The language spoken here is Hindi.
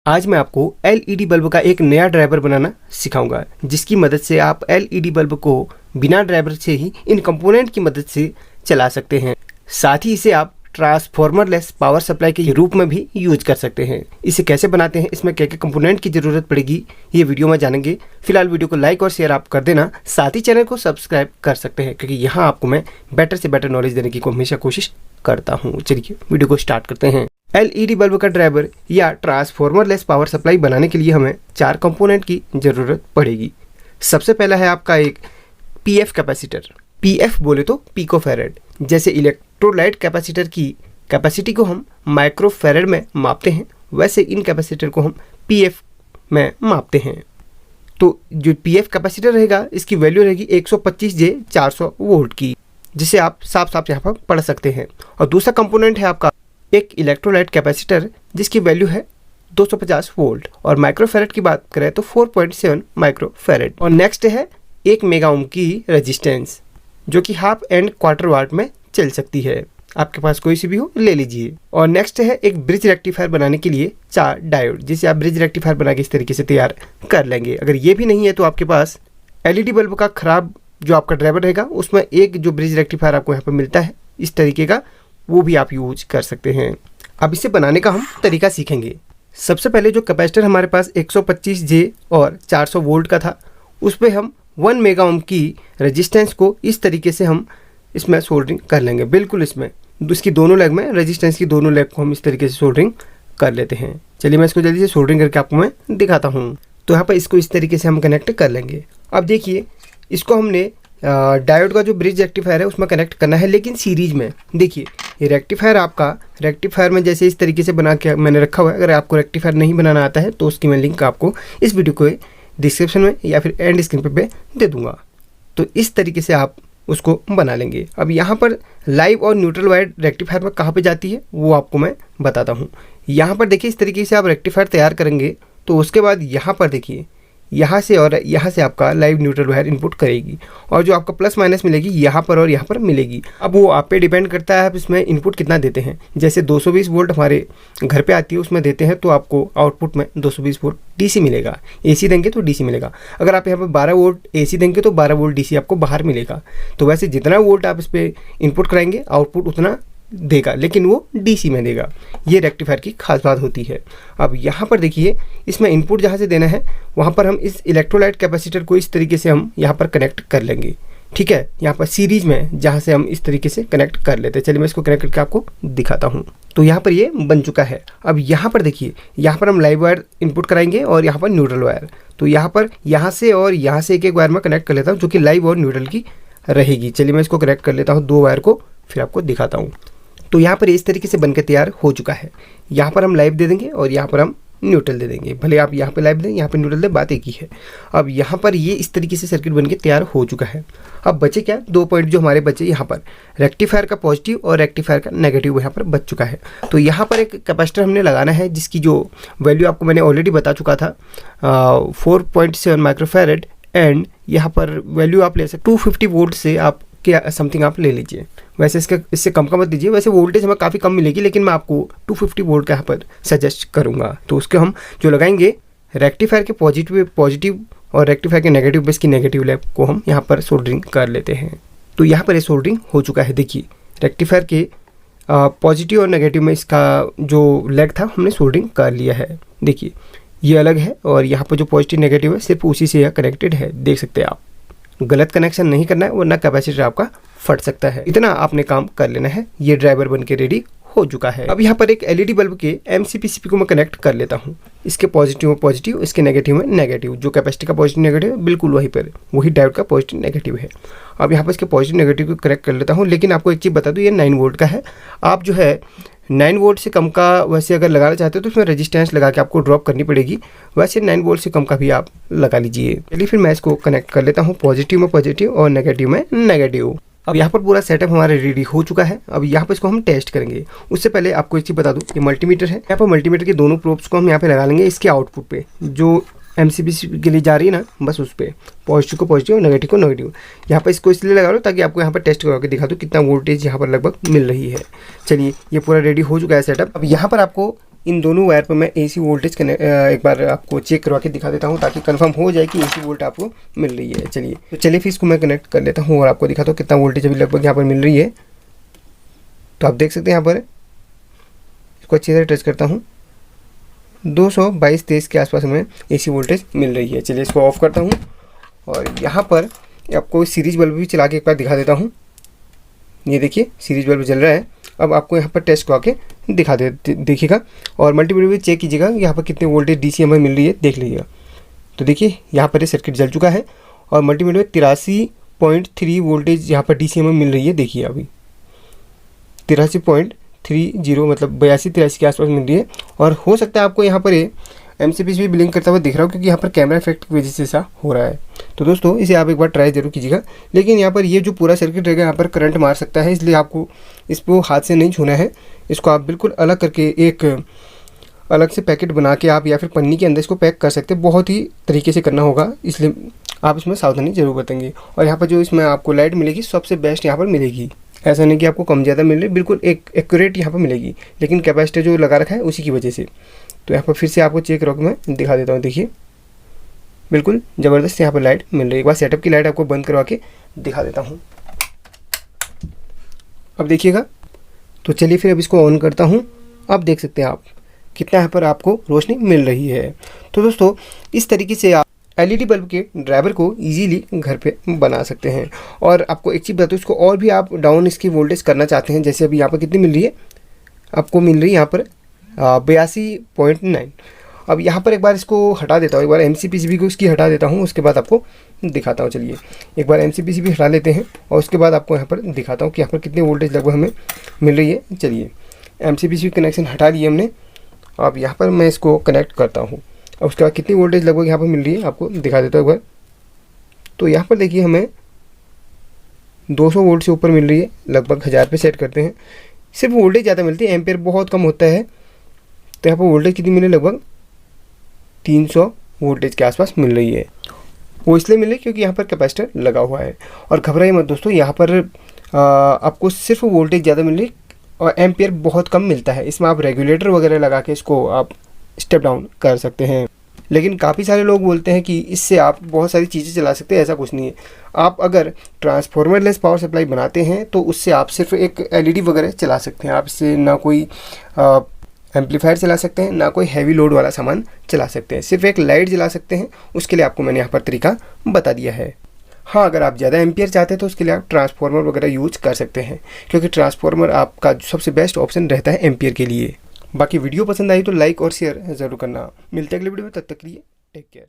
आज मैं आपको एलईडी बल्ब का एक नया ड्राइवर बनाना सिखाऊंगा, जिसकी मदद से आप एलईडी बल्ब को बिना ड्राइवर से ही इन कंपोनेंट की मदद से चला सकते हैं। साथ ही इसे आप ट्रांसफॉर्मर लेस पावर सप्लाई के रूप में भी यूज कर सकते हैं। इसे कैसे बनाते हैं, इसमें क्या क्या कंपोनेंट की जरूरत पड़ेगी, ये वीडियो में जानेंगे। फिलहाल वीडियो को लाइक और शेयर आप कर देना, साथ ही चैनल को सब्सक्राइब कर सकते हैं, क्योंकि यहाँ आपको मैं बेटर से बेटर नॉलेज देने की हमेशा कोशिश करता हूँ। चलिए वीडियो को स्टार्ट करते हैं। एलईडी बल्ब का ड्राइवर या ट्रांसफॉर्मर लेस पावर सप्लाई बनाने के लिए हमें 4 कंपोनेंट की जरूरत पड़ेगी। सबसे पहला है आपका एक पीएफ कैपेसिटर। पीएफ बोले तो पिकोफैरेड। जैसे इलेक्ट्रोलाइट कैपेसिटर की कैपेसिटी को हम माइक्रोफैरेड में मापते हैं, वैसे इन कैपेसिटर को हम पीएफ में मापते हैं। तो जो पीएफ कैपेसिटर रहेगा, इसकी वैल्यू रहेगी 125J 400 वोल्ट की, जिसे आप साफ साफ यहाँ पर पढ़ सकते हैं। और दूसरा कंपोनेंट है आपका एक इलेक्ट्रोलाइट कैपेसिटर, जिसकी वैल्यू है 250 वोल्ट, और माइक्रोफैरेड की बात करें तो 4.7 माइक्रोफैरेड। और नेक्स्ट है 1 मेगा ओम की रेजिस्टेंस, जो कि हाफ एंड क्वार्टर वाट में चल सकती है। आपके पास कोई सी भी हो ले लीजिए। और नेक्स्ट है एक ब्रिज रेक्टिफायर बनाने के लिए 4 डायोड, जिसे आप ब्रिज रेक्टिफायर बना के इस तरीके से तैयार कर लेंगे। अगर ये भी नहीं है तो आपके पास एलईडी बल्ब का खराब जो आपका ड्राइवर रहेगा, उसमें एक जो ब्रिज रेक्टिफायर आपको यहाँ पर मिलता है इस तरीके का, वो भी आप यूज कर सकते हैं। अब इसे बनाने का हम तरीका सीखेंगे। सबसे पहले जो कैपेसिटर हमारे पास 125J और 400 वोल्ट का था, उस पर हम 1 मेगा ओम की रेजिस्टेंस को इस तरीके से हम इसमें सोल्डरिंग कर लेंगे। बिल्कुल इसमें इसकी दोनों लेग में, रेजिस्टेंस की दोनों लेग को हम इस तरीके से सोल्डरिंग कर लेते हैं। चलिए मैं इसको जल्दी से सोल्डरिंग करके आपको मैं दिखाता हूँ। तो यहाँ पर इसको इस तरीके से हम कनेक्ट कर लेंगे। अब देखिए, इसको हमने डायोड का जो ब्रिज रेक्टिफायर है उसमें कनेक्ट करना है, लेकिन सीरीज में। देखिए ये रेक्टिफायर आपका रेक्टिफायर में जैसे इस तरीके से बना के मैंने रखा हुआ है। अगर आपको रेक्टिफायर नहीं बनाना आता है तो उसकी मैं लिंक आपको इस वीडियो को डिस्क्रिप्शन में या फिर एंड स्क्रीन पे दे दूंगा। तो इस तरीके से आप उसको बना लेंगे। अब यहाँ पर लाइव और न्यूट्रल वायर रेक्टिफायर में कहाँ पे जाती है वो आपको मैं बताता हूँ। यहाँ पर देखिए, इस तरीके से आप रेक्टिफायर तैयार करेंगे तो उसके बाद यहाँ पर देखिए, यहाँ से और यहाँ से आपका लाइव न्यूट्रल वायर इनपुट करेगी, और जो आपका प्लस माइनस मिलेगी यहाँ पर और यहाँ पर मिलेगी। अब वो आप पे डिपेंड करता है आप इसमें इनपुट कितना देते हैं। जैसे 220 वोल्ट हमारे घर पे आती है, उसमें देते हैं तो आपको आउटपुट में 220 वोल्ट डीसी मिलेगा। एसी देंगे तो डीसी मिलेगा। अगर आप यहाँ पर 12 वोल्ट एसी देंगे तो 12 वोल्ट डीसी आपको बाहर मिलेगा। तो वैसे जितना वोल्ट आप इस पर इनपुट कराएंगे, आउटपुट उतना देगा, लेकिन वो डीसी में देगा। ये रेक्टिफायर की खास बात होती है। अब यहाँ पर देखिए, इसमें इनपुट जहाँ से देना है वहाँ पर हम इस इलेक्ट्रोलाइट कैपेसिटर को इस तरीके से हम यहाँ पर कनेक्ट कर लेंगे। ठीक है, यहाँ पर सीरीज में जहाँ से हम इस तरीके से कनेक्ट कर लेते हैं। चलिए मैं इसको कनेक्ट करके आपको दिखाता हूँ। तो यहाँ पर ये बन चुका है। अब यहाँ पर देखिए, यहाँ पर हम लाइव वायर इनपुट कराएंगे और यहाँ पर न्यूट्रल वायर। तो यहाँ पर यहाँ से और यहाँ से एक एक वायर में कनेक्ट कर लेता हूँ, जो कि लाइव और न्यूट्रल की रहेगी। चलिए मैं इसको कनेक्ट कर लेता हूँ 2 वायर को, फिर आपको दिखाता हूँ। तो यहाँ पर इस तरीके से बनकर तैयार हो चुका है। यहाँ पर हम लाइव दे देंगे और यहाँ पर हम न्यूट्रल दे देंगे। भले आप यहाँ पे लाइव दें, यहाँ पे न्यूट्रल दें, बात एक ही है। अब यहाँ पर ये इस तरीके से सर्किट बनके तैयार हो चुका है। अब बचे क्या, 2 पॉइंट जो हमारे बचे यहाँ पर, रेक्टिफायर का पॉजिटिव और रेक्टिफायर का नेगेटिव यहाँ पर बच चुका है। तो यहाँ पर एक कैपेसिटर हमने लगाना है, जिसकी जो वैल्यू आपको मैंने ऑलरेडी बता चुका था, 4.7 माइक्रोफैरेड। एंड यहाँ पर वैल्यू आप ले सकते 250 वोल्ट से आप क्या समथिंग आप ले लीजिए। वैसे इससे कम का मत दीजिए, वैसे वोल्टेज हमें काफ़ी कम मिलेगी, लेकिन मैं आपको 250 वोल्ट का यहाँ पर सजेस्ट करूँगा। तो उसके हम जो लगाएंगे, रेक्टिफायर के पॉजिटिव और रेक्टिफायर के नेगेटिव बेस की नेगेटिव लेग को हम यहाँ पर सोल्डरिंग कर लेते हैं। तो यहाँ पर ये सोल्डरिंग हो चुका है। देखिए रेक्टिफायर के पॉजिटिव और नेगेटिव में इसका जो लेग था हमने सोल्डरिंग कर लिया है। देखिए ये अलग है, और यहाँ पर जो पॉजिटिव नेगेटिव है सिर्फ उसी से यह कनेक्टेड है। देख सकते हैं आप, गलत कनेक्शन नहीं करना है, वरना कैपेसिटर आपका फट सकता है। इतना आपने काम कर लेना है। ये ड्राइवर बन के रेडी हो चुका है। अब यहाँ पर एक एलईडी बल्ब के एमसीपीसीपी को मैं कनेक्ट कर लेता हूँ। इसके पॉजिटिव में पॉजिटिव, इसके नेगेटिव में नेगेटिव। जो कैपेसिटर का पॉजिटिव नेगेटिव है बिल्कुल वहीं पर, वही डायोड का पॉजिटिव नेगेटिव है। अब यहाँ पर इसके पॉजिटिव नेगेटिव को कनेक्ट कर लेता हूँ। लेकिन आपको एक चीज़ बता दूँ, ये 9 वोल्ट का है। आप जो है 9 वोल्ट से कम का वैसे अगर लगाना चाहते हो तो उसमें रेजिस्टेंस लगा के आपको ड्रॉप करनी पड़ेगी। वैसे 9 वोल्ट से कम का भी आप लगा लीजिए। चलिए फिर मैं इसको कनेक्ट कर लेता हूँ, पॉजिटिव में पॉजिटिव और नेगेटिव में नेगेटिव। अब यहाँ पर पूरा सेटअप हमारा रेडी हो चुका है। अब यहाँ पर इसको हम टेस्ट करेंगे। उससे पहले आपको एक चीज़ बता दूँ, ये मल्टीमीटर है। यहाँ पर मल्टीमीटर के दोनों प्रोब्स को हम यहाँ पे लगा लेंगे इसके आउटपुट पे, जो एमसीबीसी के लिए जा रही है ना, बस उस पर पॉजिटिव को पॉजिटिव और नेगेटिव को नेगेटिव। यहाँ पर इसको इसलिए लगा रहा हूँ ताकि आपको यहाँ पर टेस्ट करवा के दिखा दूँ कितना वोल्टेज यहाँ पर लगभग मिल रही है। चलिए ये पूरा रेडी हो चुका है सेटअप। अब यहाँ पर आपको इन दोनों वायर पर मैं AC वोल्टेज एक बार आपको चेक करवा के दिखा देता हूँ ताकि कंफर्म हो जाए कि AC वोल्ट आपको मिल रही है। चलिए फिर इसको मैं कनेक्ट कर लेता हूँ और आपको दिखाता हूँ कितना वोल्टेज अभी लगभग यहाँ पर मिल रही है। तो आप देख सकते हैं यहाँ पर, इसको अच्छी तरह टच करता हूँ, 222-23 के आसपास हमें AC वोल्टेज मिल रही है। चलिए इसको ऑफ करता हूँ और यहाँ पर आपको सीरीज बल्ब भी चला के एक बार दिखा देता हूँ। ये देखिए सीरीज बल्ब जल रहा है। अब आपको यहाँ पर टेस्ट करवा के दिखा देखिएगा और मल्टीमीटर भी चेक कीजिएगा यहाँ पर कितने वोल्टेज DC हमें मिल रही है, देख लीजिएगा। तो देखिए यहाँ पर ये सर्किट जल चुका है और मल्टीमीटर में 83.3 वोल्टेज यहाँ पर DC हमें मिल रही है। देखिए अभी 83.30 मतलब 82-83 के आसपास मिल रही है। और हो सकता है आपको यहाँ पर ये MCPC भी ब्लिंक करता हुआ दिख रहा हो क्योंकि यहाँ पर कैमरा इफेक्ट की वजह से ऐसा हो रहा है। तो दोस्तों इसे आप एक बार ट्राई जरूर कीजिएगा। लेकिन यहाँ पर ये जो पूरा सर्किट रहेगा यहाँ पर करंट मार सकता है, इसलिए आपको इसको हाथ से नहीं छूना है। इसको आप बिल्कुल अलग करके एक अलग से पैकेट बना के आप या फिर पन्नी के अंदर इसको पैक कर सकते हैं। बहुत ही तरीके से करना होगा, इसलिए आप इसमें सावधानी जरूर बरतेंगे। और यहाँ पर जो इसमें आपको लाइट मिलेगी सबसे बेस्ट यहाँ पर मिलेगी। ऐसा नहीं कि आपको कम ज़्यादा मिल रही, बिल्कुल एक एक्यूरेट यहाँ पर मिलेगी, लेकिन कैपेसिटर जो लगा रखा है उसी की वजह से। तो यहाँ पर फिर से आपको चेक करके मैं दिखा देता हूँ। देखिए बिल्कुल ज़बरदस्त यहाँ पर लाइट मिल रही है। एक बार सेटअप की लाइट आपको बंद करवा के दिखा देता हूँ। अब देखिएगा। तो चलिए फिर अब इसको ऑन करता हूँ। अब देख सकते हैं आप कितना यहाँ पर आपको रोशनी मिल रही है। तो दोस्तों इस तरीके से आप LED बल्ब के ड्राइवर को इजीली घर पे बना सकते हैं। और आपको एक चीज़ बताऊँ, इसको और भी आप डाउन इसकी वोल्टेज करना चाहते हैं, जैसे अभी यहाँ पर कितनी मिल रही है, आपको मिल रही है यहाँ पर 82.9। अब यहाँ पर एक बार इसको हटा देता हूँ, एक बार MCPC भी को इसकी हटा देता हूँ, उसके बाद आपको दिखाता हूँ। चलिए एक बार MCPC भी हटा लेते हैं और उसके बाद आपको यहाँ पर दिखाता हूँ कि यहाँ पर कितनी वोल्टेज लगभग हमें मिल रही है। चलिए MCPC कनेक्शन हटा लिए हमने। अब यहाँ पर मैं इसको कनेक्ट करता हूँ और उसके बाद कितनी वोल्टेज लगभग यहाँ पर मिल रही है आपको दिखा देता हूँ एक बार। तो यहाँ पर देखिए हमें 200 वोल्ट से ऊपर मिल रही है, लगभग 1000 पे सेट करते हैं। सिर्फ वोल्टेज ज़्यादा मिलती है, एम्पेयर बहुत कम होता है। तो यहाँ पर वोल्टेज कितनी मिले, लगभग 300 वोल्टेज के आसपास मिल रही है। वो इसलिए मिले क्योंकि यहाँ पर कैपेसिटर लगा हुआ है। और घबराइए मत दोस्तों, यहाँ पर आपको सिर्फ वोल्टेज ज़्यादा मिल रही और एम्पेयर बहुत कम मिलता है। इसमें आप रेगुलेटर वगैरह लगा के इसको आप स्टेप डाउन कर सकते हैं। लेकिन काफ़ी सारे लोग बोलते हैं कि इससे आप बहुत सारी चीज़ें चला सकते हैं। ऐसा कुछ नहीं है। आप अगर ट्रांसफॉर्मर लेस पावर सप्लाई बनाते हैं तो उससे आप सिर्फ एक LED वगैरह चला सकते हैं। आप इससे ना कोई एम्पलीफायर चला सकते हैं, ना कोई हैवी लोड वाला सामान चला सकते हैं, सिर्फ एक लाइट जला सकते हैं। उसके लिए आपको मैंने यहाँ पर तरीका बता दिया है। हाँ, अगर आप ज़्यादा एम्पियर चाहते हैं तो उसके लिए आप ट्रांसफॉर्मर वगैरह यूज कर सकते हैं, क्योंकि ट्रांसफॉर्मर आपका सबसे बेस्ट ऑप्शन रहता है एम्पियर के लिए। बाकी वीडियो पसंद आई तो लाइक और शेयर ज़रूर करना। मिलते हैं अगले वीडियो में, तब तक के लिए टेक केयर।